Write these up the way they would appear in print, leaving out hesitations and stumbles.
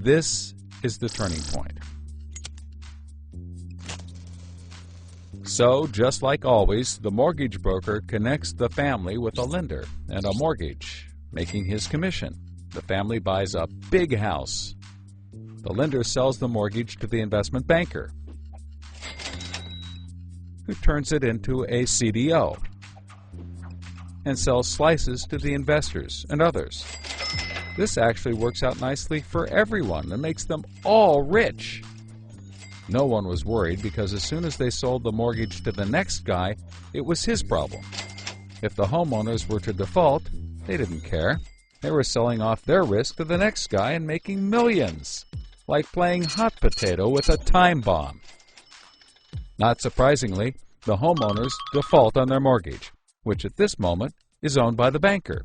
This is the turning point. So, just like always, the mortgage broker connects the family with a lender and a mortgage, making his commission. The family buys a big house. The lender sells the mortgage to the investment banker, who turns it into a CDO and sells slices to the investors and others. This actually works out nicely for everyone and makes them all rich. No one was worried because as soon as they sold the mortgage to the next guy, it was his problem. If the homeowners were to default, they didn't care. They were selling off their risk to the next guy and making millions, like playing hot potato with a time bomb. Not surprisingly, the homeowners default on their mortgage, which at this moment is owned by the banker.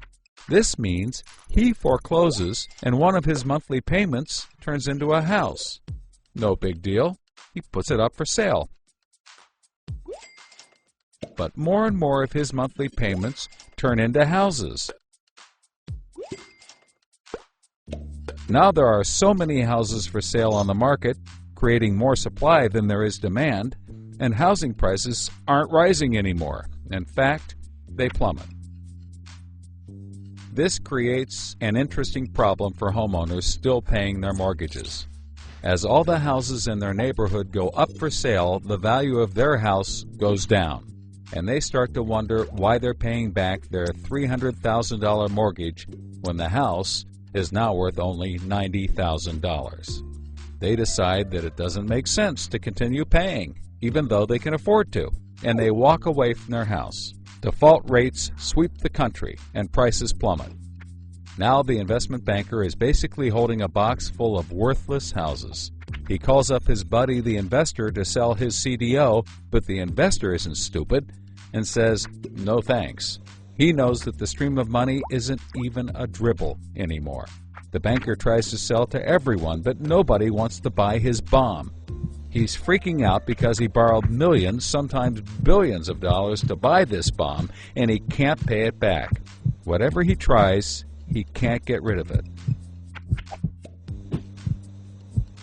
This means he forecloses and one of his monthly payments turns into a house. No big deal. He puts it up for sale. But more and more of his monthly payments turn into houses. Now there are so many houses for sale on the market, creating more supply than there is demand, and housing prices aren't rising anymore. In fact, they plummet. This creates an interesting problem for homeowners still paying their mortgages. As all the houses in their neighborhood go up for sale, the value of their house goes down, and they start to wonder why they're paying back their $300,000 mortgage when the house is now worth only $90,000. They decide that it doesn't make sense to continue paying, even though they can afford to, and they walk away from their house. Default rates sweep the country, and prices plummet. Now the investment banker is basically holding a box full of worthless houses. He calls up his buddy, the investor, to sell his CDO, but the investor isn't stupid and says, no thanks. He knows that the stream of money isn't even a dribble anymore. The banker tries to sell to everyone, but nobody wants to buy his bomb. He's freaking out because he borrowed millions, sometimes billions of dollars to buy this bomb, and he can't pay it back. Whatever he tries, he can't get rid of it.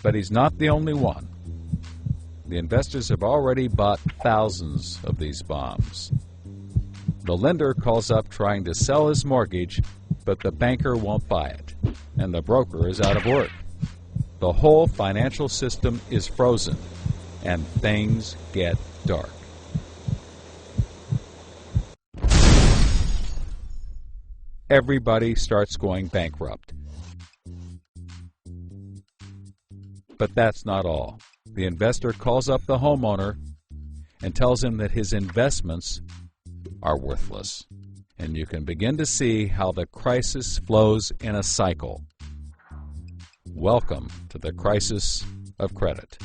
But he's not the only one. The investors have already bought thousands of these bombs. The lender calls up trying to sell his mortgage, but the banker won't buy it, and the broker is out of work. The whole financial system is frozen, and things get dark. Everybody starts going bankrupt. But that's not all. The investor calls up the homeowner and tells him that his investments are worthless. And you can begin to see how the crisis flows in a cycle. Welcome to the crisis of credit.